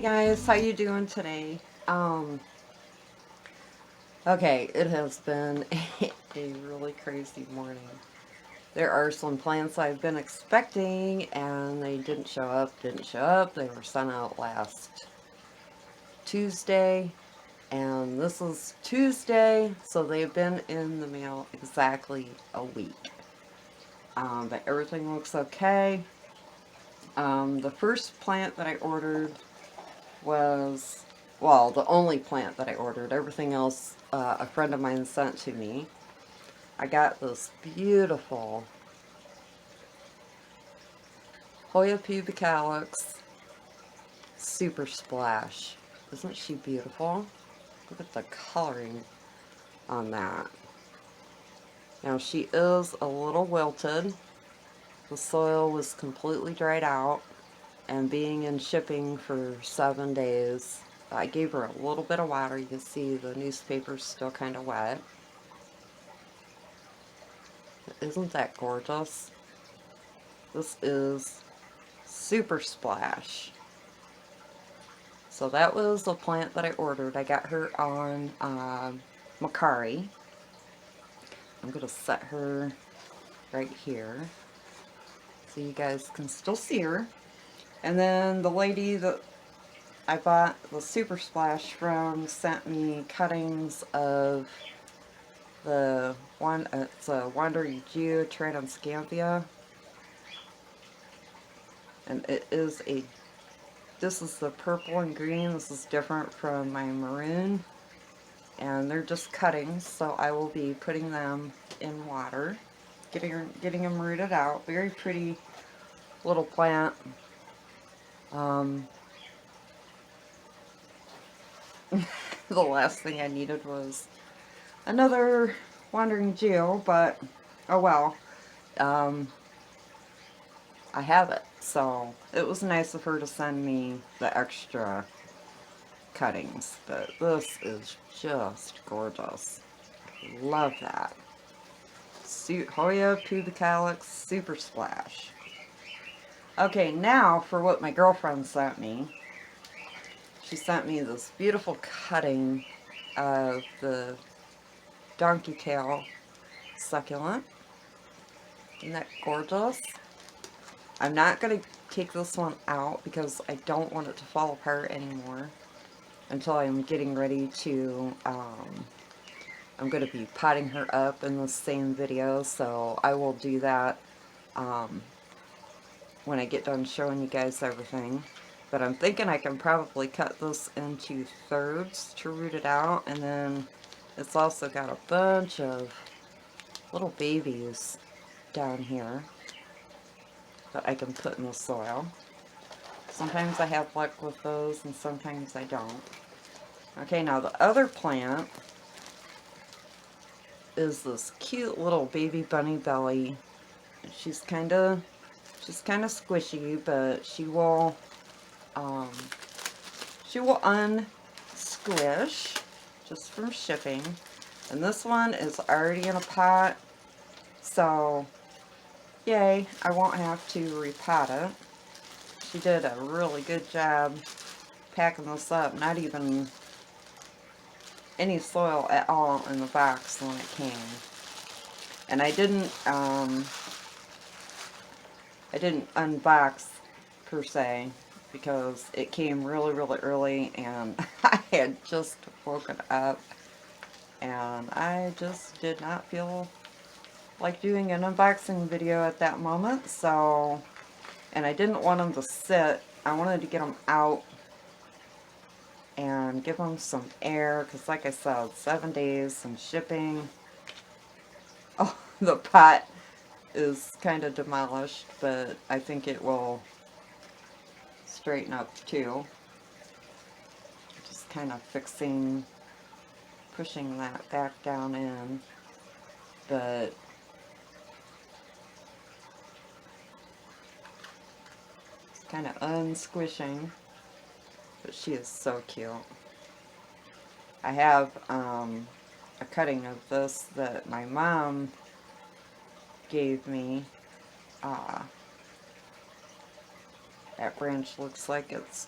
Hey guys, how you doing today? Okay, it has been a really crazy morning. There are some plants I've been expecting and they didn't show up. They were sent out last Tuesday and this is Tuesday, so they've been in the mail exactly a week. But everything looks okay. The first plant that I ordered was, well, the only plant that I ordered. Everything else a friend of mine sent to me. I got this beautiful Hoya pubicalyx Super Splash. Isn't she beautiful? Look at the coloring on that. Now she is a little wilted. The soil was completely dried out, and being in shipping for 7 days, I gave her a little bit of water. You can see the newspaper's still kind of wet. Isn't that gorgeous? This is Super Splash. So that was the plant that I ordered. I got her on Mercari. I'm going to set her right here so you guys can still see her. And then the lady that I bought the Super Splash from sent me cuttings of the one, it's a Wandering Jew Transcanthia. And it is a, this is the purple and green. This is different from my maroon. And they're just cuttings, so I will be putting them in water, getting them rooted out. Very pretty little plant. The last thing I needed was another Wandering Jew, but oh well. I have it, so it was nice of her to send me the extra cuttings, but this is just gorgeous. Love that. Hoya pubicalyx Super Splash. Okay, now for what my girlfriend sent me. She sent me this beautiful cutting of the donkey tail succulent. Isn't that gorgeous? I'm not going to take this one out because I don't want it to fall apart anymore until I'm getting ready to, I'm going to be potting her up in the same video, so I will do that when I get done showing you guys everything. But I'm thinking I can probably cut this into thirds to root it out, and then it's also got a bunch of little babies down here that I can put in the soil. Sometimes I have luck with those and sometimes I don't. Okay, now the other plant is this cute little baby bunny belly. She's kind of squishy, but she will unsquish just from shipping. And this one is already in a pot, so yay, I won't have to repot it. She did a really good job packing this up. Not even any soil at all in the box when it came. And I didn't unbox per se because it came really early and I had just woken up and I just did not feel like doing an unboxing video at that moment. So, and I didn't want them to sit. I wanted to get them out and give them some air because, like I said, 7 days and shipping. Oh, the pot is kind of demolished, but I think it will straighten up too. Just kind of pushing that back down in, but it's kind of unsquishing. But she is so cute. I have a cutting of this that my mom gave me. That branch looks like it's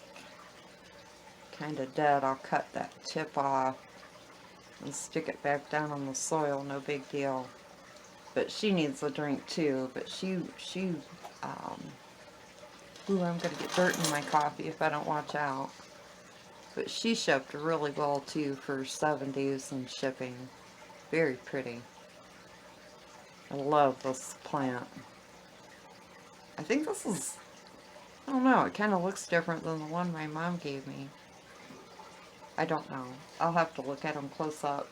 kind of dead, I'll cut that tip off and stick it back down on the soil, no big deal. But she needs a drink too, but ooh, I'm gonna get dirt in my coffee if I don't watch out. But she shipped really well too for 7 days in shipping. Very pretty. I love this plant. I think this is, I don't know, it kind of looks different than the one my mom gave me. I don't know. I'll have to look at them close up.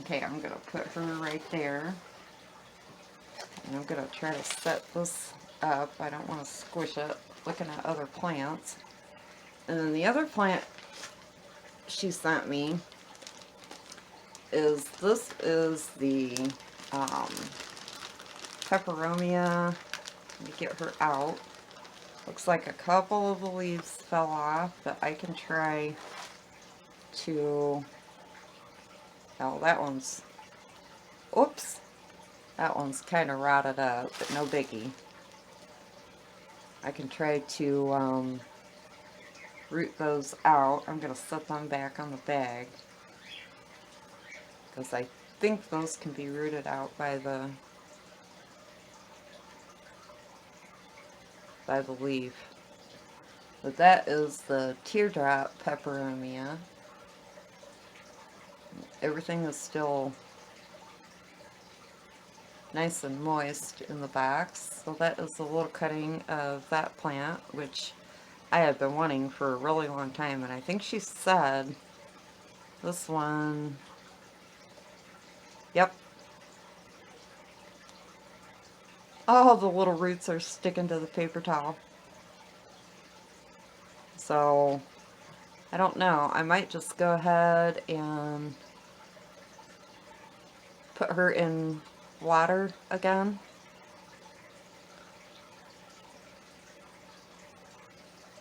Okay, I'm going to put her right there. And I'm going to try to set this up. I don't want to squish it, looking at other plants. And then the other plant she sent me is, this is the peperomia. Let me get her out. Looks like a couple of the leaves fell off, but I can try to, oh, that one's, oops, that one's kind of rotted up, but no biggie. I can try to root those out. I'm going to set them back on the bag, because I think those can be rooted out by the leaf. But that is the teardrop peperomia. Everything is still nice and moist in the box. So that is a little cutting of that plant, which I have been wanting for a really long time. And I think she said this one, yep. Oh, the little roots are sticking to the paper towel. So, I don't know. I might just go ahead and put her in water again.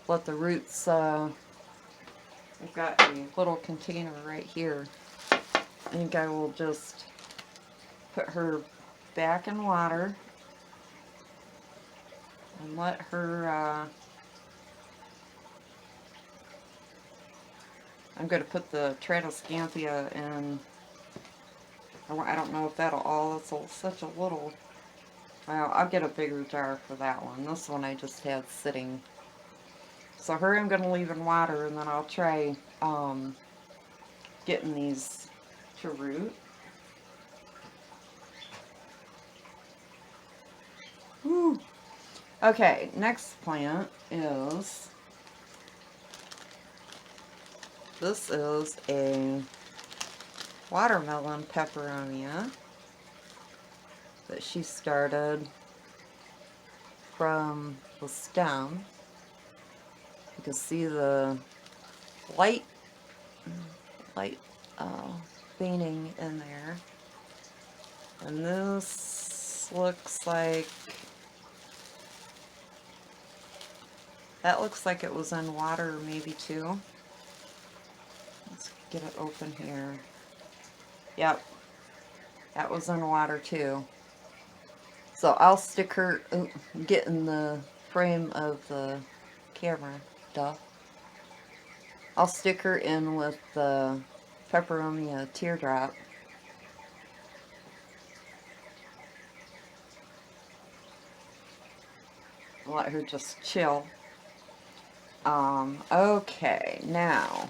Let the roots, I've got a little container right here. I think I will just put her back in water and let her, I'm going to put the Tradescanthia in. I don't know if that'll all, it's such a little, well, I'll get a bigger jar for that one. This one I just had sitting. So her I'm going to leave in water, and then I'll try getting these to root. Woo. Okay, next plant is, this is a watermelon peperomia that she started from the stem. You can see the light veining in there. And this looks like, that looks like it was in water maybe too. Let's get it open here. Yep, that was in water too. So I'll stick her, get in the frame of the camera, duh. I'll stick her in with the peperomia teardrop. Let her just chill. Okay, now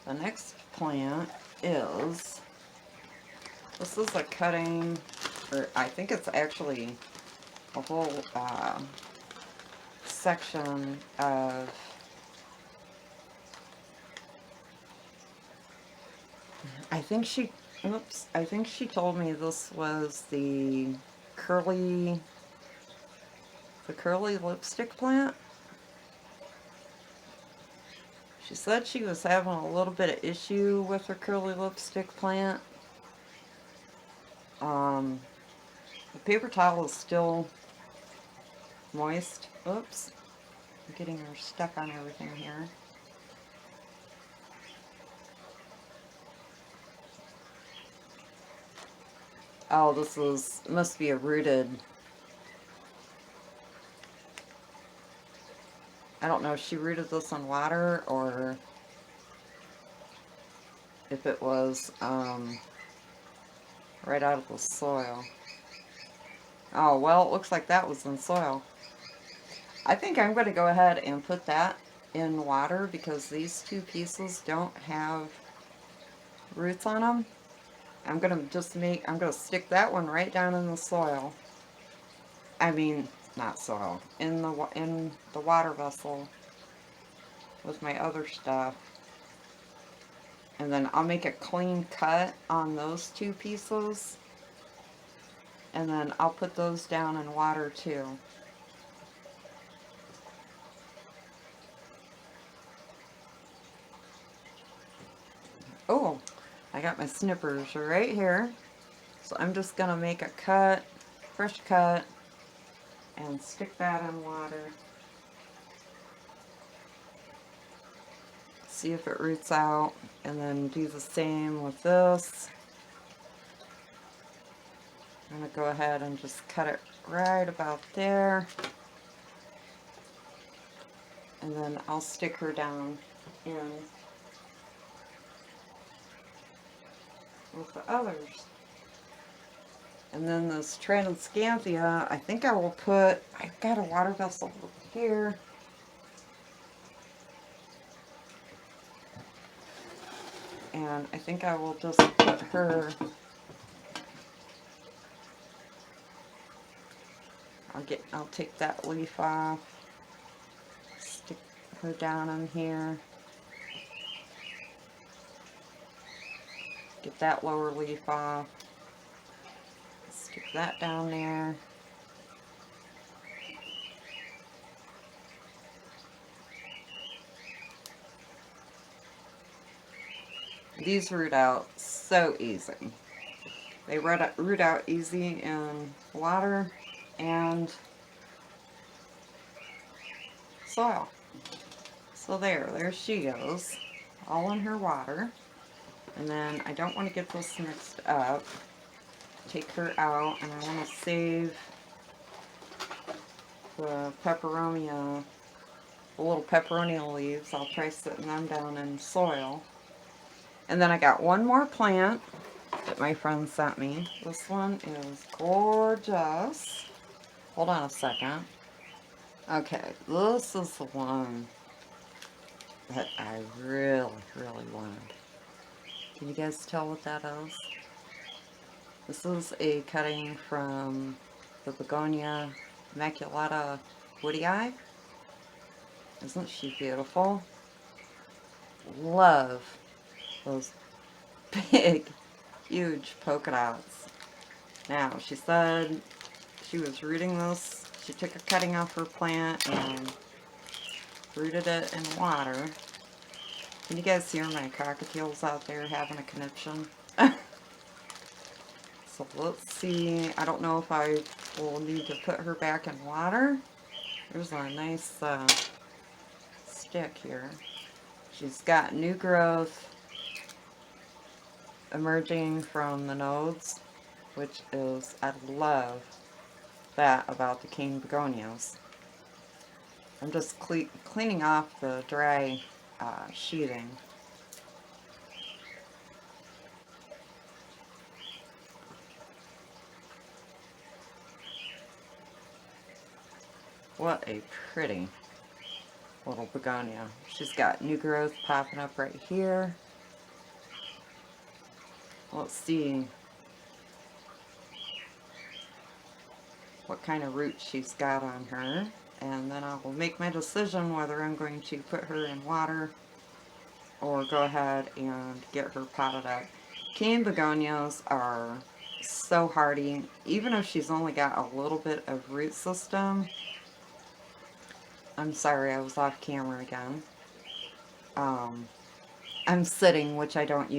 the next plant is, this is a cutting, or I think it's actually a whole section of, I think she told me this was the curly lipstick plant. She said she was having a little bit of issue with her curly lipstick plant. The paper towel is still moist. Oops. I'm getting her stuck on everything here. Oh, this must be a rooted. I don't know if she rooted this in water or if it was right out of the soil. Oh, well, it looks like that was in soil. I think I'm going to go ahead and put that in water because these two pieces don't have roots on them. I'm going to I'm going to stick that one right down in the soil. I mean, not soil, in the water vessel with my other stuff. And then I'll make a clean cut on those two pieces. And then I'll put those down in water too. Oh, I got my snippers right here. So I'm just going to make a cut, fresh cut, and stick that in water. See if it roots out, and then do the same with this. I'm going to go ahead and just cut it right about there. And then I'll stick her down in with the others. And then this Transcanthia, I think I will put, I've got a water vessel over here. And I think I will just put her, I'll take that leaf off, stick her down in here, get that lower leaf off, stick that down there. These root out so easy. They root out easy in water and soil. So there she goes, all in her water. And then I don't want to get this mixed up. Take her out, and I want to save the peperonia, the little peperonia leaves. I'll try sitting them down in soil. And then I got one more plant that my friend sent me. This one is gorgeous. Hold on a second. Okay, this is the one that I really, really wanted. Can you guys tell what that is? This is a cutting from the Begonia maculata woody eye. Isn't she beautiful? Love those big, huge polka dots. Now, she said she was rooting this. She took a cutting off her plant and rooted it in water. Can you guys hear my cockatiels out there having a conniption? So let's see. I don't know if I will need to put her back in water. There's a nice stick here. She's got new growth emerging from the nodes, which is, I love that about the king begonias. I'm just cleaning off the dry sheathing. What a pretty little begonia. She's got new growth popping up right here. Let's see what kind of roots she's got on her, and then I will make my decision whether I'm going to put her in water or go ahead and get her potted up. King begonias are so hardy, even if she's only got a little bit of root system. I'm sorry, I was off camera again. I'm sitting, which I don't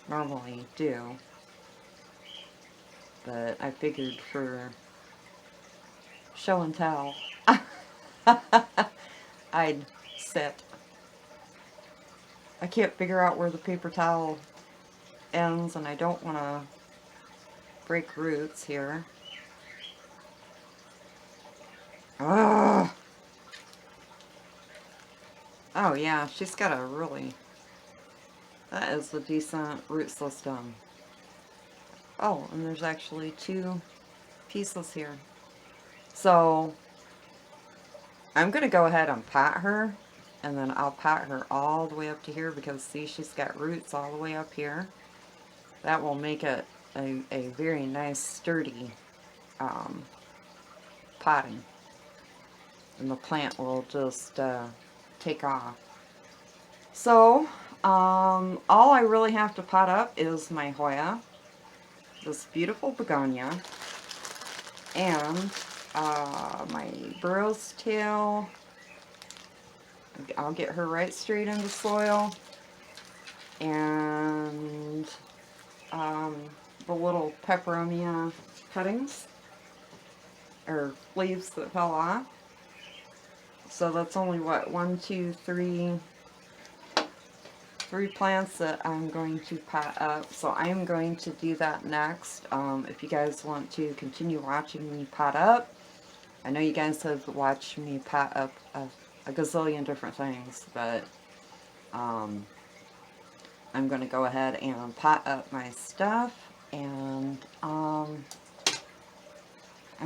normally do, but I figured for show and tell, I'd sit. I can't figure out where the paper towel ends, and I don't want to break roots here. Ugh. Oh yeah, she's got a really, that is a decent root system. Oh, and there's actually 2 pieces here. So I'm going to go ahead and pot her, and then I'll pot her all the way up to here because see, she's got roots all the way up here. That will make it a very nice sturdy potting, and the plant will just take off. So all I really have to pot up is my Hoya, this beautiful Begonia, and my burro's tail. I'll get her right straight into soil, and the little peperomia cuttings or leaves that fell off. So that's only what, 1, 2, 3 plants that I'm going to pot up. So I am going to do that next. If you guys want to continue watching me pot up, I know you guys have watched me pot up a gazillion different things, but I'm going to go ahead and pot up my stuff, and I'm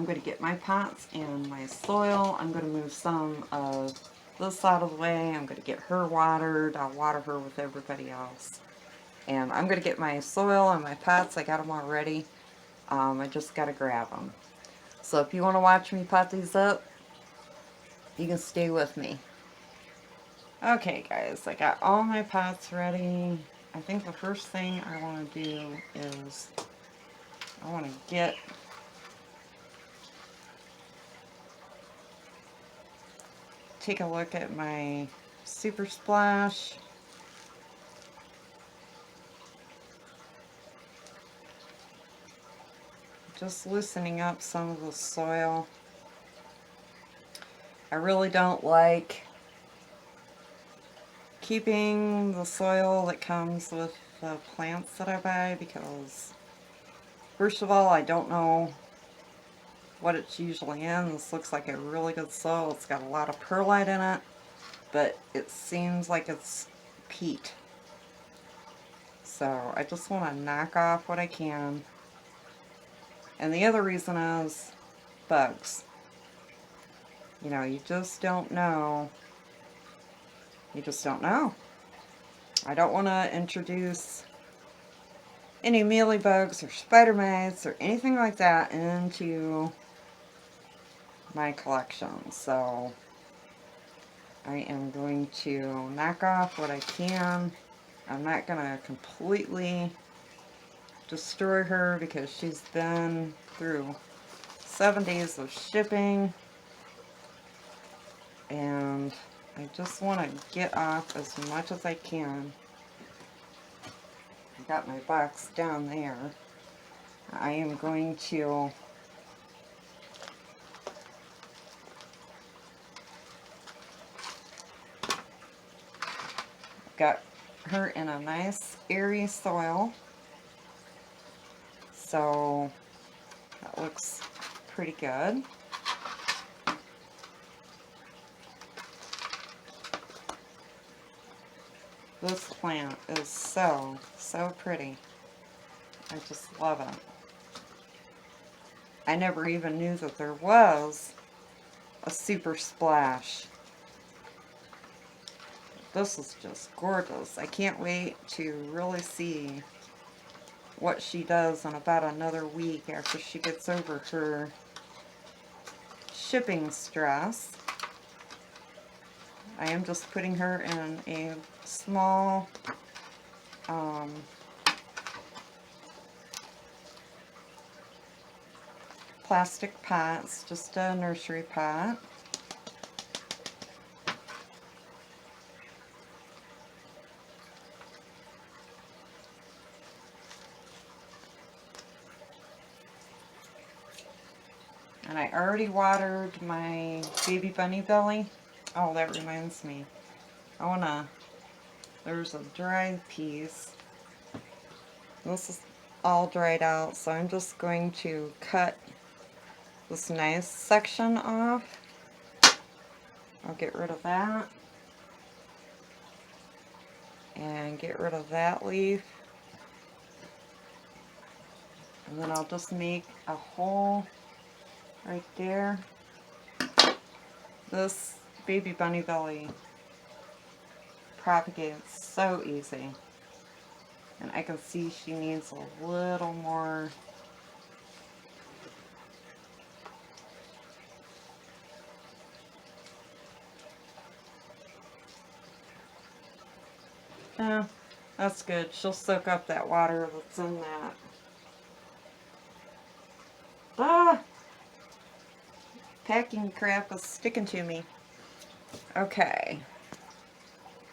going to get my pots and my soil. I'm going to move some of this out of the way. I'm going to get her watered. I'll water her with everybody else. And I'm going to get my soil and my pots. I got them all ready. I just got to grab them. So if you want to watch me pot these up, you can stay with me. Okay guys, I got all my pots ready. I think the first thing I want to do is I want to take a look at my Super Splash. Just loosening up some of the soil. I really don't like keeping the soil that comes with the plants that I buy because, first of all, I don't know what it's usually in. This looks like a really good soil. It's got a lot of perlite in it, but it seems like it's peat. So I just want to knock off what I can. And the other reason is bugs. You know, you just don't know. You just don't know. I don't want to introduce any mealybugs or spider mites or anything like that into my collection. So I am going to knock off what I can. I'm not going to completely destroy her because she's been through 7 days of shipping, and I just want to get off as much as I can. I got my box down there. I am going to got her in a nice airy soil, so that looks pretty good. This plant is so pretty. I just love it. I never even knew that there was a Super Splash. This is just gorgeous. I can't wait to really see what she does in about another week after she gets over her shipping stress. I am just putting her in a small plastic pot. It's just a nursery pot. And I already watered my baby bunny belly. Oh, that reminds me. There's a dried piece. This is all dried out, so I'm just going to cut this nice section off. I'll get rid of that. and get rid of that leaf. And then I'll just make a hole right there. This baby bunny belly propagates so easy. And I can see she needs a little more. Yeah, that's good. She'll soak up that water that's in that. Ah! Packing crap is sticking to me. Okay.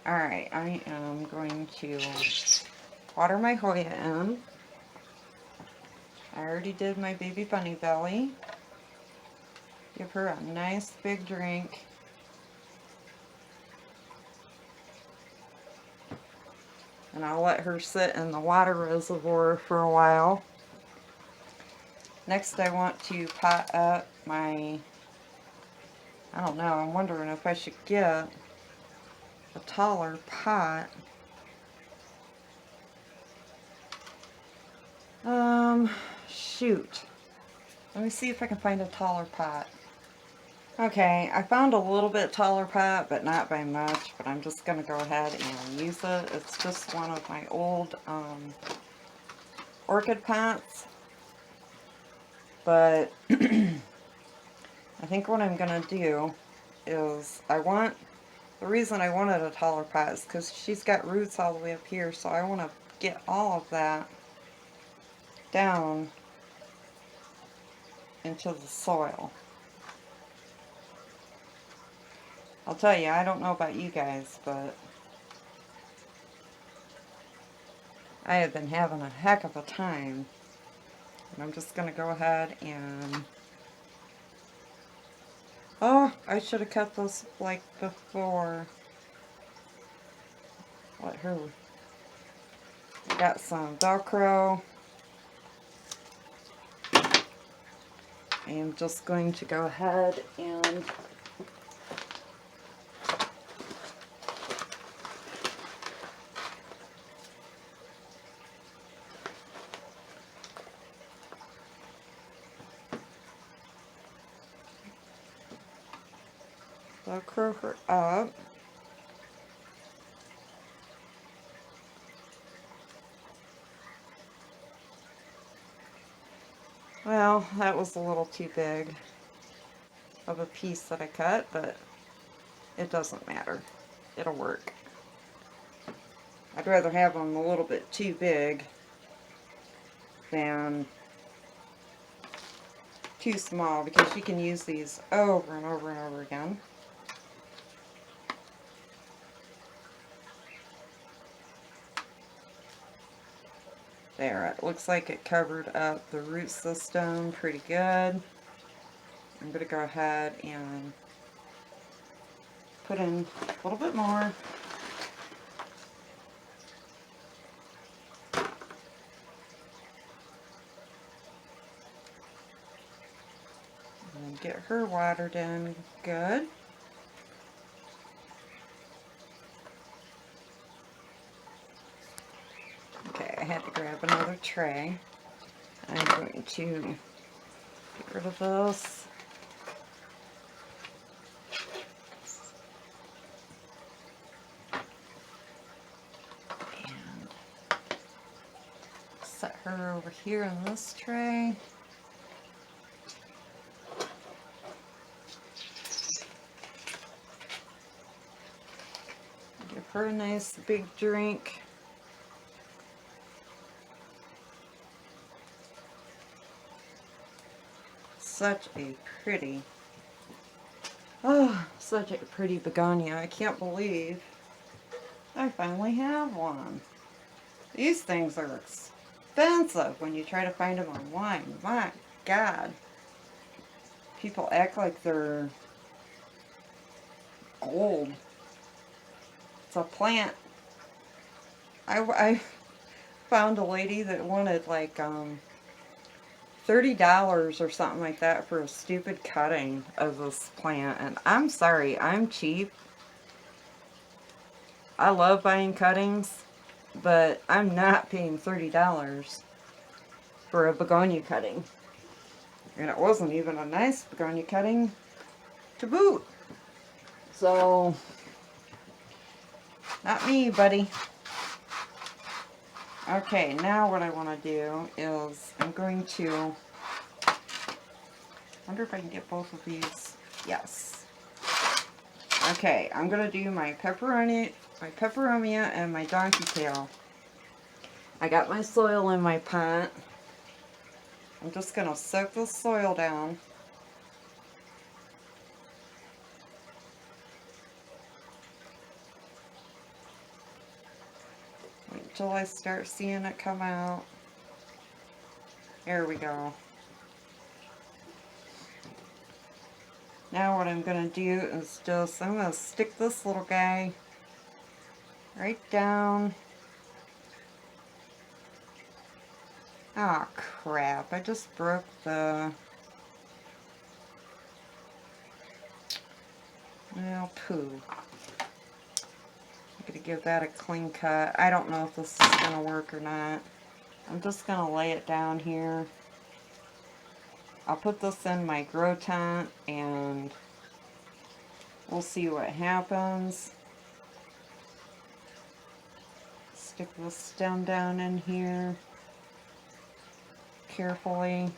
Alright, I am going to water my Hoya in. I already did my baby bunny belly. Give her a nice big drink. And I'll let her sit in the water reservoir for a while. Next I want to pot up my, I don't know, I'm wondering if I should get a taller pot. Shoot. Let me see if I can find a taller pot. Okay, I found a little bit taller pot, but not by much, but I'm just going to go ahead and use it. It's just one of my old orchid pots. But I think what I'm going to do is the reason I wanted a taller pot is because she's got roots all the way up here, so I want to get all of that down into the soil. I'll tell you, I don't know about you guys, but I have been having a heck of a time. And I'm just going to go ahead and... Oh, I should have cut this like before. Let her... Got some Velcro. I am just going to go ahead and Velcro her up. Well, that was a little too big of a piece that I cut, but it doesn't matter. It'll work. I'd rather have them a little bit too big than too small, because you can use these over and over and over again. There, it looks like it covered up the root system pretty good. I'm going to go ahead and put in a little bit more. And get her watered in good. Okay, I had to grab another tray. I'm going to get rid of this. And set her over here in this tray. Give her a nice big drink. Such a pretty, such a pretty begonia. I can't believe I finally have one. These things are expensive when you try to find them online. My God. People act like they're gold. It's a plant. I found a lady that wanted like $30 or something like that for a stupid cutting of this plant, and I'm sorry, I'm cheap, I love buying cuttings, but I'm not paying $30 for a begonia cutting. And it wasn't even a nice begonia cutting to boot. So, not me, buddy. Okay, now what I want to do is I'm going to, wonder if I can get both of these. Yes. Okay, I'm going to do my pepperoni, and my donkey tail. I got my soil in my pot. I'm just going to soak the soil down. Wait until I start seeing it come out. There we go. Now what I'm going to do is I'm going to stick this little guy right down. Oh crap, I just broke the, well, poo. I'm going to give that a clean cut. I don't know if this is going to work or not. I'm just going to lay it down here. I'll put this in my grow tent and we'll see what happens. Stick the stem down in here carefully.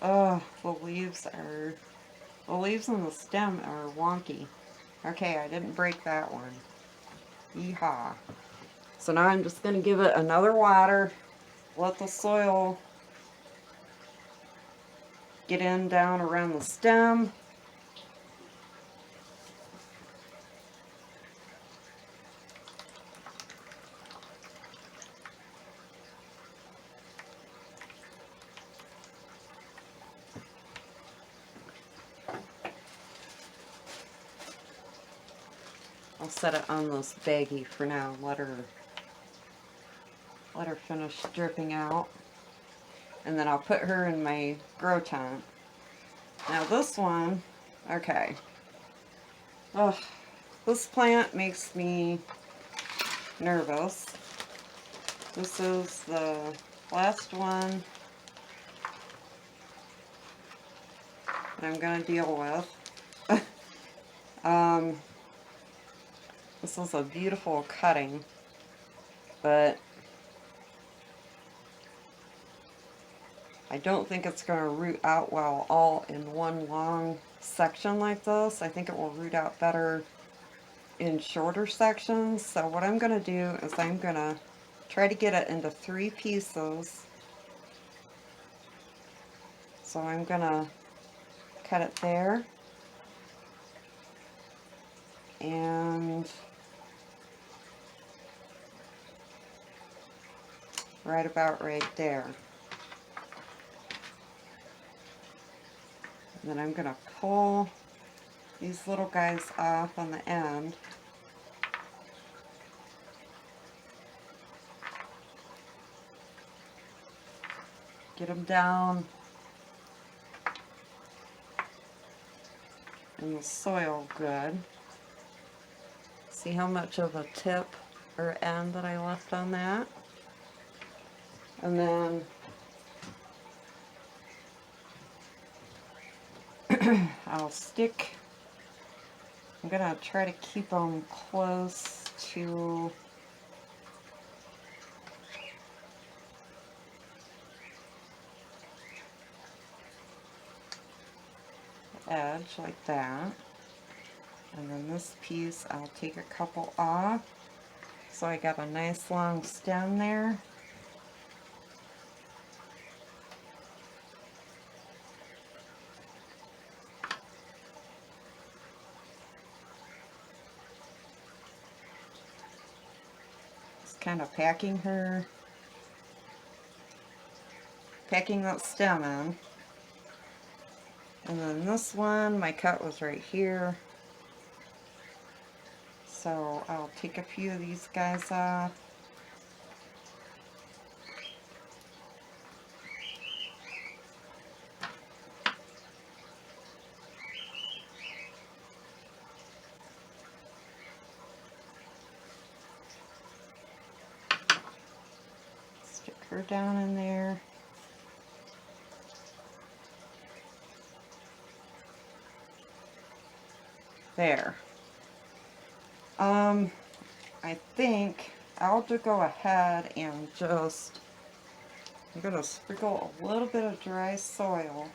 Oh, the leaves on the stem are wonky. Okay, I didn't break that one. Yeehaw. So now I'm just going to give it another water, let the soil get in down around the stem. I'll set it on this baggie for now, let her finish dripping out. And then I'll put her in my grow tent. Now this one, okay. Oh, this plant makes me nervous. This is the last one that I'm going to deal with. This is a beautiful cutting, but I don't think it's going to root out well all in one long section like this. I think it will root out better in shorter sections. So what I'm going to do is I'm going to try to get it into 3 pieces. So I'm going to cut it there and right about right there. And then I'm going to pull these little guys off on the end. Get them down in the soil good. See how much of a tip or end that I left on that. And then I'm going to try to keep them close to the edge like that. And then this piece I'll take a couple off. So I got a nice long stem there. Kind of packing that stem in. And then this one, my cut was right here. So I'll take a few of these guys off. Stick her down in there. There. I think I'll just go ahead and I'm going to sprinkle a little bit of dry soil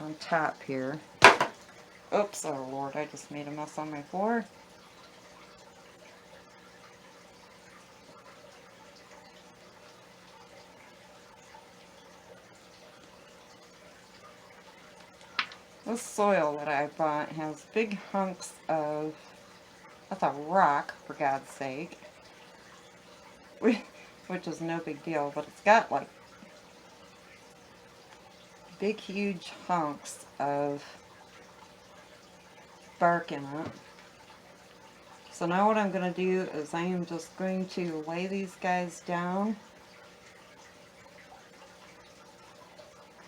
on top here. Oops, oh Lord, I just made a mess on my floor. This soil that I bought has big hunks of, that's a rock, for God's sake, which is no big deal, but it's got like big huge hunks of bark in it. So now what I'm going to do is I am just going to lay these guys down,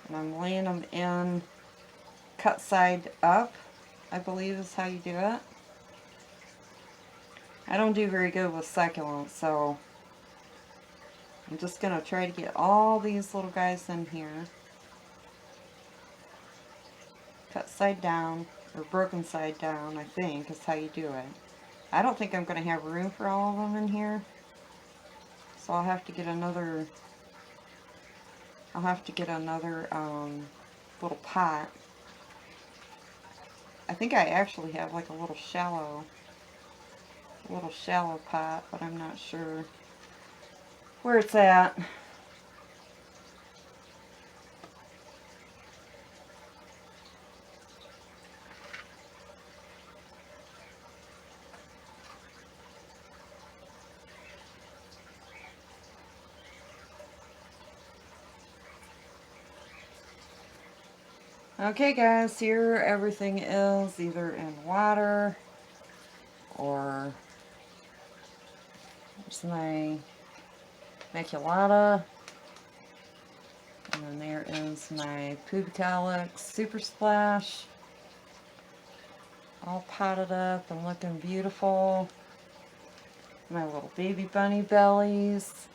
and I'm laying them in cut side up, I believe is how you do it. I don't do very good with succulents, so I'm just going to try to get all these little guys in here. Cut side down, or broken side down, I think is how you do it. I don't think I'm going to have room for all of them in here, so I'll have to get another little pot. I think I actually have like a little shallow pot, but I'm not sure where it's at. Okay guys, here everything is either in water, or there's my maculata, and then there is my Pubicalyx Super Splash, all potted up and looking beautiful. My little baby bunny bellies.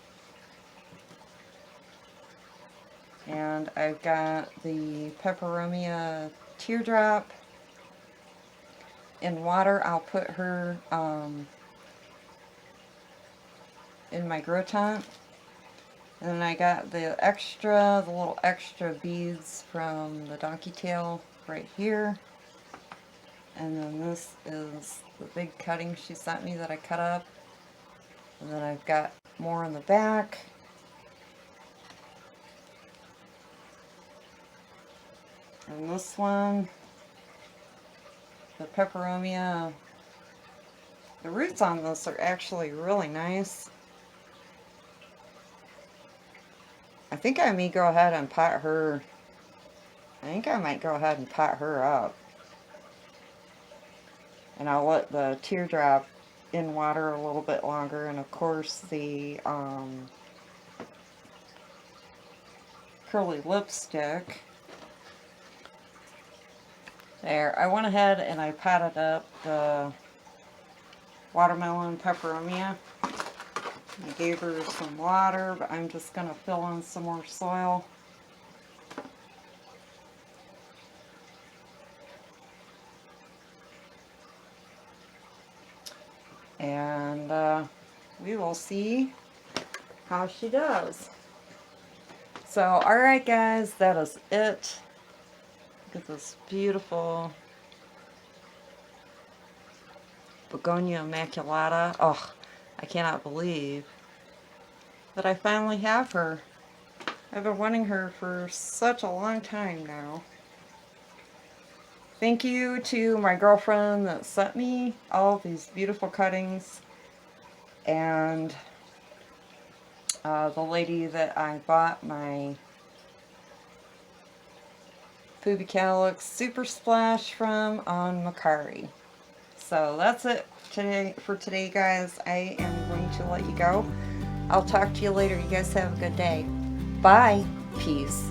And I've got the Peperomia Teardrop. In water, I'll put her in my grow tent. And then I got the little extra beads from the donkey tail right here. And then this is the big cutting she sent me that I cut up. And then I've got more in the back. And this one, the Peperomia, the roots on this are actually really nice. I think I may go ahead and pot her, I think I might go ahead and pot her up. And I'll let the teardrop in water a little bit longer, and of course the curly lipstick. There, I went ahead and I potted up the watermelon Peperomia. I gave her some water, but I'm just going to fill in some more soil. And we will see how she does. So, alright guys, that is it. Look at this beautiful Begonia maculata. Oh, I cannot believe that I finally have her. I've been wanting her for such a long time now. Thank you to my girlfriend that sent me all of these beautiful cuttings, and the lady that I bought my Calyx Super Splash from on Mercari. So that's it for today, guys. I am going to let you go. I'll talk to you later. You guys have a good day. Bye. Peace.